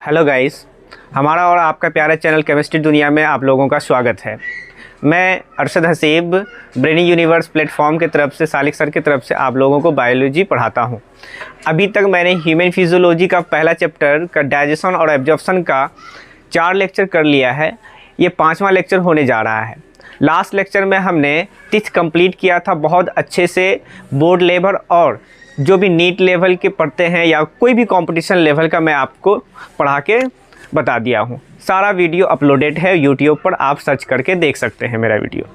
Hello guys, हमारा और आपका प्यारा चैनल केमिस्ट्री दुनिया में आप लोगों का स्वागत है। मैं Arshad Haseeb brainy universe platform की तरफ से सालिक सर की तरफ से आप लोगों को बायोलॉजी पढ़ाता हूं। अभी तक मैंने ह्यूमन फिजियोलॉजी का पहला चैप्टर का डाइजेशन और एब्जॉर्प्शन का 4 लेक्चर कर लिया है। ये 5वां लेक्चर होने जा रहा है। लास्ट लेक्चर में हमने टिथ कंप्लीट किया था बहुत अच्छे से। बोर्ड लेवल और जो भी नीट लेवल के पढ़ते हैं या कोई भी कंपटीशन लेवल का मैं आपको पढ़ा के बता दिया हूँ। सारा वीडियो अपलोडेड है यूट्यूब पर, आप सर्च करके देख सकते हैं मेरा वीडियो।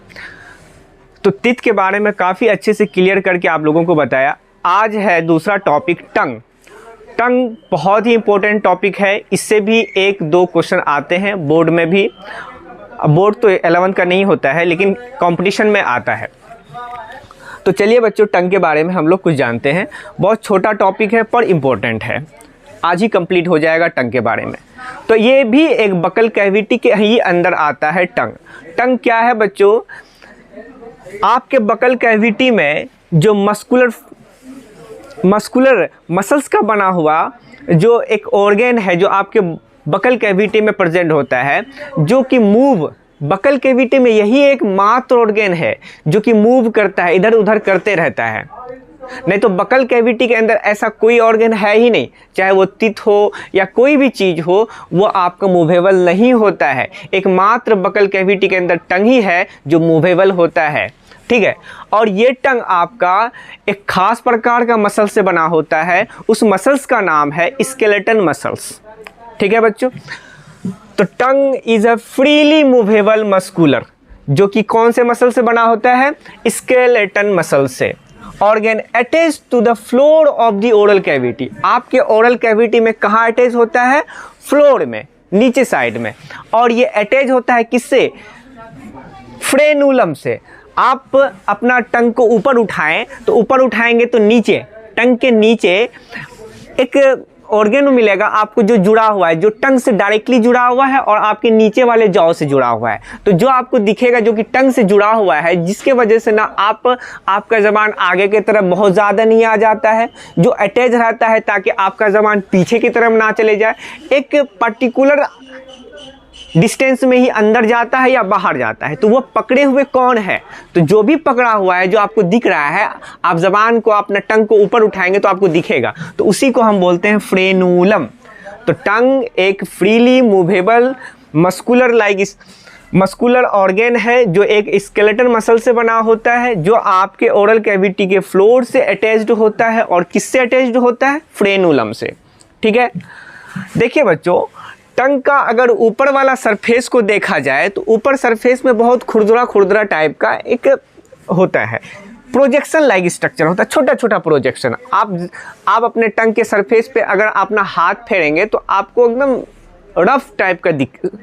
तो टिथ के बारे में काफ़ी अच्छे से क्लियर करके आप लोगों को बताया। आज है दूसरा टॉपिक टंग। टंग बहुत ही इम्पोर्टेंट टॉपिक है। इससे भी 1-2 क्वेश्चन आते हैं बोर्ड में भी। बोर्ड तो 11th का नहीं होता है लेकिन कंपटीशन में आता है। तो चलिए बच्चों, टंग के बारे में हम लोग कुछ जानते हैं। बहुत छोटा टॉपिक है पर इम्पोर्टेंट है। आज ही कंप्लीट हो जाएगा टंग के बारे में। तो ये भी एक बकल कैविटी के ही अंदर आता है टंग। टंग क्या है बच्चों? आपके बकल कैविटी में जो मस्कुलर मसल्स का बना हुआ जो एक ऑर्गन है जो आपके बकल कैविटी में प्रेजेंट होता है, जो कि मूव बकल कैविटी में यही एक मात्र ऑर्गन है जो कि मूव करता है, इधर उधर करते रहता है। नहीं तो बकल कैविटी के अंदर ऐसा कोई ऑर्गन है ही नहीं, चाहे वो टिथ हो या कोई भी चीज़ हो, वो आपका मूवेबल नहीं होता है। एकमात्र बकल कैविटी के अंदर टंग ही है जो मूवेबल होता है, ठीक है। और ये टंग आपका एक खास प्रकार का मसल से बना होता है। उस मसल्स का नाम है स्केलेटन मसल्स, ठीक है बच्चों। तो tongue is a freely movable muscular, जो कि कौन से मसल से बना होता है? स्केलेटन मसल से। Organ attach to the floor of the oral cavity. आपके ओरल कैविटी में कहाँ अटैच होता है? फ्लोर में, नीचे साइड में। और ये अटैच होता है किससे? फ्रेनुलम से। आप अपना टंग को ऊपर उठाएं तो ऊपर उठाएंगे तो नीचे, टंग के नीचे एक ऑर्गन मिलेगा आपको जो जुड़ा हुआ है, जो टंग से डायरेक्टली जुड़ा हुआ है और आपके नीचे वाले जॉ से जुड़ा हुआ है। तो जो आपको दिखेगा जो कि टंग से जुड़ा हुआ है, जिसके वजह से ना आपका ज़बान आगे की तरफ बहुत ज़्यादा नहीं आ जाता है, जो अटैच रहता है ताकि आपका ज़बान पीछे की तरफ ना चले जाए। एक पर्टिकुलर डिस्टेंस में ही अंदर जाता है या बाहर जाता है। तो वो पकड़े हुए कौन है? तो जो भी पकड़ा हुआ है जो आपको दिख रहा है, आप जबान को अपना टंग को ऊपर उठाएंगे तो आपको दिखेगा, तो उसी को हम बोलते हैं फ्रेनुलम। तो टंग एक फ्रीली मूवेबल मस्कुलर ऑर्गन है जो एक स्केलेटन मसल से बना होता है, जो आपके ओरल कैविटी के फ्लोर से अटैच्ड होता है। और किससे अटैच्ड होता है? फ्रेनुलम से, ठीक है। देखिए बच्चों, टंग का अगर ऊपर वाला सरफेस को देखा जाए तो ऊपर सरफेस में बहुत खुरदुरा टाइप का एक होता है, प्रोजेक्शन लाइक स्ट्रक्चर होता है, छोटा छोटा प्रोजेक्शन। आप अपने टंग के सरफेस पे अगर अपना हाथ फेरेंगे तो आपको एकदम रफ टाइप का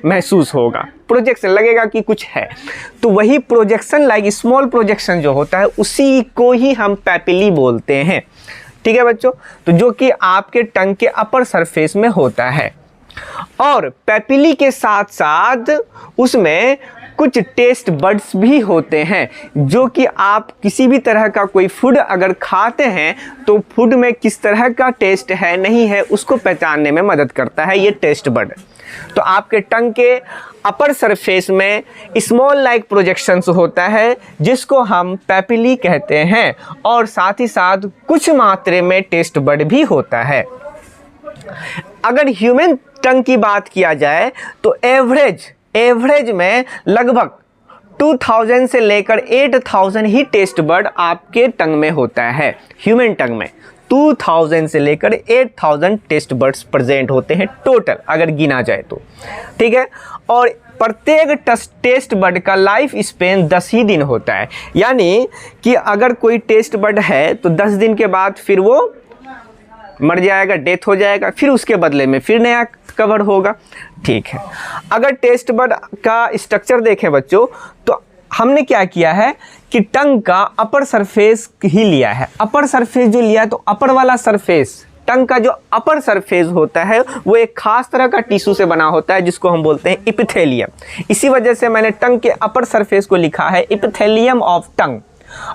महसूस होगा, प्रोजेक्शन लगेगा कि कुछ है। तो वही प्रोजेक्शन लाइक स्मॉल प्रोजेक्शन जो होता है उसी को ही हम पैपिली बोलते हैं, ठीक है बच्चों। तो जो कि आपके टंग के अपर सरफेस में होता है। और पैपिली के साथ साथ उसमें कुछ टेस्ट बड्स भी होते हैं, जो कि आप किसी भी तरह का कोई फूड अगर खाते हैं तो फूड में किस तरह का टेस्ट है नहीं है उसको पहचानने में मदद करता है ये टेस्ट बड। तो आपके टंग के अपर सरफेस में स्मॉल लाइक प्रोजेक्शंस होता है जिसको हम पैपिली कहते हैं। और साथ ही साथ कुछ मात्रा में टेस्ट बड भी होता है। अगर ह्यूमन टंग की बात किया जाए तो एवरेज में लगभग 2000 से लेकर 8000 ही टेस्ट बड आपके टंग में होता है। ह्यूमन टंग में 2000 से लेकर 8000 टेस्ट बड्स प्रेजेंट होते हैं टोटल, अगर गिना जाए तो, ठीक है। और प्रत्येक टेस्ट बड का लाइफ स्पेन 10 ही दिन होता है। यानी कि अगर कोई टेस्ट बड है तो 10 दिन के बाद फिर वो मर जाएगा, डेथ हो जाएगा, फिर उसके बदले में फिर नया कवर होगा, ठीक है। अगर टेस्ट बड का स्ट्रक्चर देखें बच्चों तो हमने क्या किया है कि टंग का अपर सरफेस ही लिया है। अपर सरफेस जो लिया तो अपर वाला सरफेस, टंग का जो अपर सरफेस होता है वो एक खास तरह का टिश्यू से बना होता है जिसको हम बोलते हैं इपिथेलियम। इसी वजह से मैंने टंग के अपर सरफेस को लिखा है इपिथेलियम ऑफ टंग।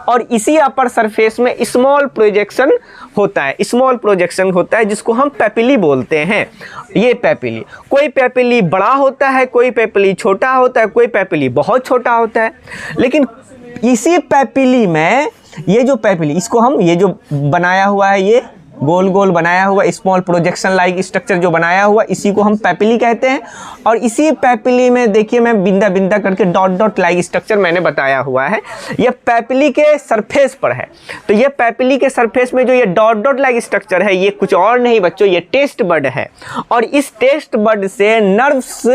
और इसी अपर सरफेस में स्मॉल प्रोजेक्शन होता है, स्मॉल प्रोजेक्शन होता है जिसको हम पेपिली बोलते हैं। ये पेपिली, कोई पेपिली बड़ा होता है, कोई पेपिली छोटा होता है, कोई पेपिली बहुत छोटा होता है। लेकिन इसी पेपिली में ये जो पेपिली, इसको हम ये जो बनाया हुआ है, ये गोल गोल बनाया हुआ स्मॉल प्रोजेक्शन लाइक स्ट्रक्चर जो बनाया हुआ, इसी को हम पेपिली कहते हैं। और इसी पेपिली में देखिए मैं बिंदा बिंदा करके डॉट डॉट लाइक स्ट्रक्चर मैंने बताया हुआ है, ये पेपिली के सरफेस पर है। तो ये पेपिली के सरफेस में जो ये डॉट डॉट लाइक स्ट्रक्चर है, ये कुछ और नहीं बच्चों, ये टेस्ट बड है। और इस टेस्ट बड से नर्व्स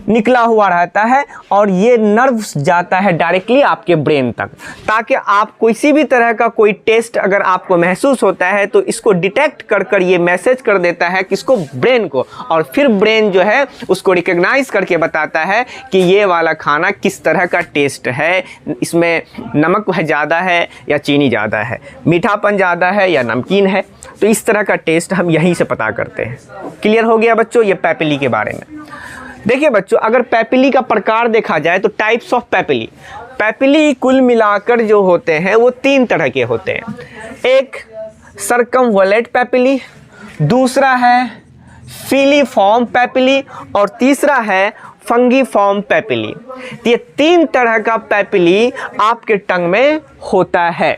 निकला हुआ रहता है और ये नर्व्स जाता है डायरेक्टली आपके ब्रेन तक, ताकि आप किसी भी तरह का कोई टेस्ट अगर आपको महसूस होता है तो इसको डिटेक्ट कर कर ये मैसेज कर देता है किसको, ब्रेन को। और फिर ब्रेन जो है उसको रिकग्नाइज करके बताता है कि ये वाला खाना किस तरह का टेस्ट है, इसमें नमक ज़्यादा है या चीनी ज़्यादा है, मीठापन ज़्यादा है या नमकीन है। तो इस तरह का टेस्ट हम यहीं से पता करते हैं। क्लियर हो गया बच्चों ये पेपिली के बारे में। देखिए बच्चों, अगर पेपिली का प्रकार देखा जाए तो टाइप्स ऑफ पेपिली, पेपिली कुल मिलाकर जो होते हैं वो 3 तरह के होते हैं। एक सर्कमवैलेंट पेपिली, दूसरा है फिलीफॉर्म पेपिली और तीसरा है फंगीफॉर्म पेपिली। ये 3 तरह का पेपिली आपके टंग में होता है।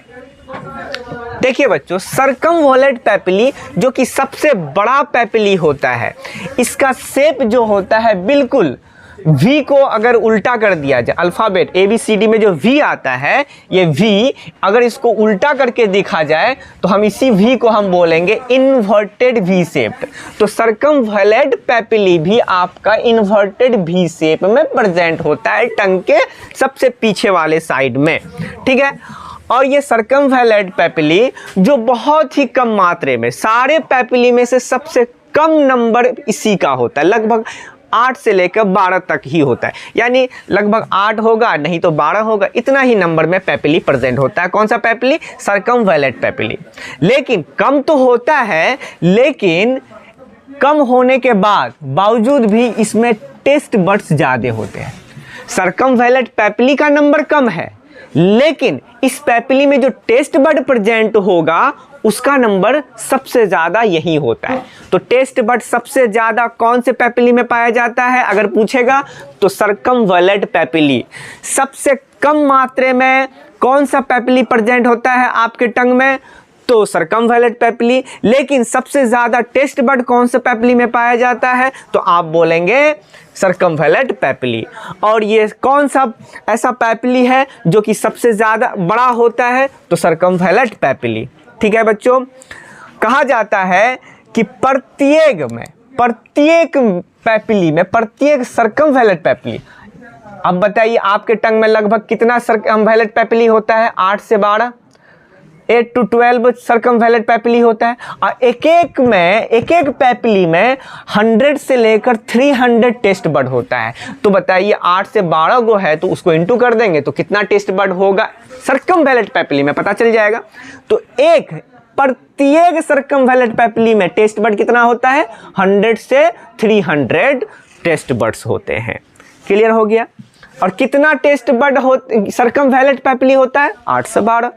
देखिए बच्चों, सर्कमवैलेंट पेपिली जो कि सबसे बड़ा पेपिली होता है, इसका शेप जो होता है बिल्कुल V को अगर उल्टा कर दिया जाए, अल्फ़ाबेट ABCD में जो V आता है, ये V अगर इसको उल्टा करके देखा जाए तो हम इसी V को हम बोलेंगे इन्वर्टेड V शेप्ड। तो सर्कमवैलेंट पेपिली भी आपका इन्वर्टेड V शेप में प्रेजेंट होता है टंग के सबसे पीछे वाले साइड में, ठीक है। और ये सर्कमवैलेंट पेपिली जो बहुत ही कम मात्रे में, सारे पेपिली में से सबसे कम नंबर इसी का होता है, लगभग 8 से लेकर 12 तक ही होता है। यानी लगभग 8 होगा नहीं तो 12 होगा, इतना ही नंबर में पेपिली प्रेजेंट होता है। कौन सा पेपिली? सर्कमवैलेंट पेपिली। लेकिन कम तो होता है, लेकिन कम होने के बावजूद भी इसमें टेस्ट बड्स ज़्यादा होते हैं। सर्कमवैलेंट पेपिली का नंबर कम है, लेकिन इस पेपिली में जो टेस्ट बड प्रेजेंट होगा उसका नंबर सबसे ज़्यादा यही होता है। तो टेस्ट बड सबसे ज़्यादा कौन से पेपिली में पाया जाता है अगर पूछेगा तो सर्कमवैलेंट पेपिली। सबसे कम मात्रे में कौन सा पेपिली प्रेजेंट होता है आपके टंग में? तो सर्कमवैलेंट पेपिली। लेकिन सबसे ज़्यादा टेस्ट बड कौन से पेपिली में पाया जाता है? तो आप बोलेंगे सर्कमवैलेंट पेपिली। और ये कौन सा ऐसा पेपिली है जो कि सबसे ज़्यादा बड़ा होता है? तो सर्कमवैलेंट पेपिली। ठीक है बच्चों, कहा जाता है कि प्रत्येक पेपिली में, प्रत्येक सर्कमवैलेंट पेपिली, अब बताइए आपके टंग में लगभग कितना सर्कमवैलेंट पेपिली होता है? 8 से 12, 8 to 12 सर्कमवैलेंट पेपिली होता है। और एक एक पेपिली में 100 से लेकर 300 टेस्ट बड होता है। तो बताइए 8 से 12 गो है तो उसको इंटू कर देंगे तो कितना टेस्ट बड होगा सर्कमवैलेंट पेपिली में, पता चल जाएगा। तो प्रत्येक सर्कमवैलेंट पेपिली में टेस्ट बड कितना होता है? 100 से 300 टेस्ट बड्स होते हैं। क्लियर हो गया? और कितना टेस्ट बड सर्कमवैलेंट पेपिली होता है? 8 से 12।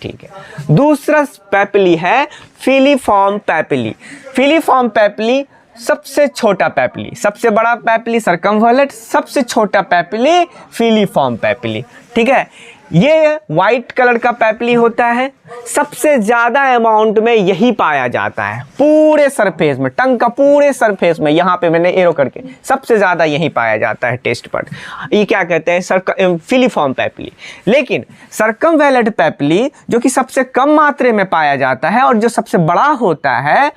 ठीक है। दूसरा पेपिली है फिलीफॉर्म पेपिली। फिलीफॉर्म पेपिली सबसे छोटा पेपिली, सबसे बड़ा पेपिली सर्कमवैलेंट, सबसे छोटा पेपिली फिलीफॉर्म पेपिली। ठीक है, ये वाइट कलर का पेपिली होता है, सबसे ज़्यादा अमाउंट में यही पाया जाता है पूरे सरफेस में, टंग का पूरे सरफेस में। यहाँ पे मैंने एरो करके, सबसे ज़्यादा यही पाया जाता है टेस्ट बड। ये क्या कहते हैं? Filiform papillae. लेकिन सर्कमवैलेंट पेपिली जो कि सबसे कम मात्रे में पाया जाता है और जो सबसे बड़ा होता है,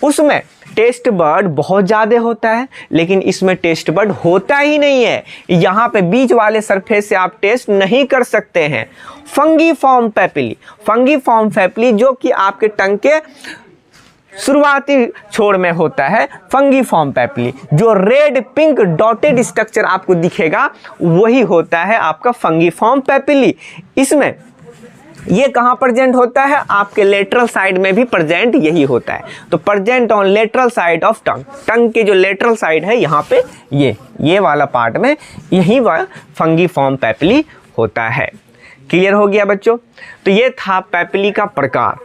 उसमें टेस्ट बड बहुत ज़्यादा होता है, लेकिन इसमें टेस्ट बड होता ही नहीं है। यहाँ पे बीच वाले सरफेस से आप टेस्ट नहीं कर सकते हैं। फंगीफॉर्म पेपिली, फंगीफॉर्म पेपिली जो कि आपके टंग के शुरुआती छोर में होता है, फंगीफॉर्म पेपिली। जो रेड पिंक डॉटेड स्ट्रक्चर आपको दिखेगा वही होता है आपका फंगीफॉर्म पेपिली। इसमें ये कहाँ प्रेजेंट होता है? आपके लेटरल साइड में भी प्रेजेंट यही होता है। तो present on lateral side of tongue, tongue के जो लेटरल साइड है यहाँ पे ये वाला पार्ट में यही वह फंगीफॉर्म पेपिली होता है। क्लियर हो गया बच्चों? तो ये था पैपिली का प्रकार।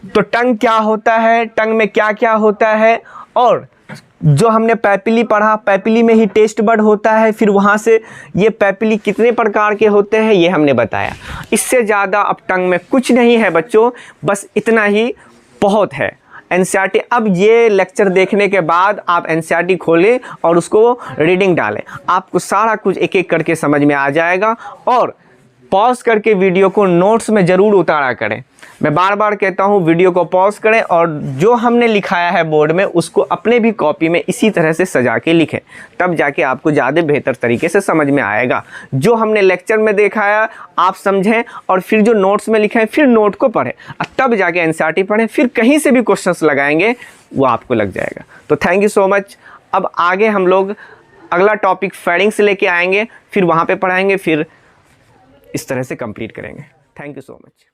तो टंग क्या होता है, टंग में क्या क्या होता है, और जो हमने पैपिली पढ़ा, पैपिली में ही टेस्ट बड होता है, फिर वहाँ से ये पैपिली कितने प्रकार के होते हैं ये हमने बताया। इससे ज़्यादा अब टंग में कुछ नहीं है बच्चों, बस इतना ही बहुत है। एनसीईआरटी, अब ये लेक्चर देखने के बाद आप एनसीईआरटी खोलें और उसको रीडिंग डालें, आपको सारा कुछ एक एक करके समझ में आ जाएगा। और पॉज करके वीडियो को नोट्स में ज़रूर उतारा करें। मैं बार बार कहता हूँ वीडियो को पॉज करें और जो हमने लिखाया है बोर्ड में उसको अपने भी कॉपी में इसी तरह से सजा के लिखें, तब जाके आपको ज़्यादा बेहतर तरीके से समझ में आएगा। जो हमने लेक्चर में दिखाया आप समझें, और फिर जो नोट्स में लिखा है फिर नोट को पढ़ें, तब जाके एनसीईआरटी पढ़ें, फिर कहीं से भी क्वेश्चंस लगाएंगे वो आपको लग जाएगा। तो थैंक यू सो मच। अब आगे हम लोग अगला टॉपिक फेडिंग से लेके आएंगे, फिर वहाँ पर पढ़ाएंगे, फिर इस तरह से कंप्लीट करेंगे। Thank you so much.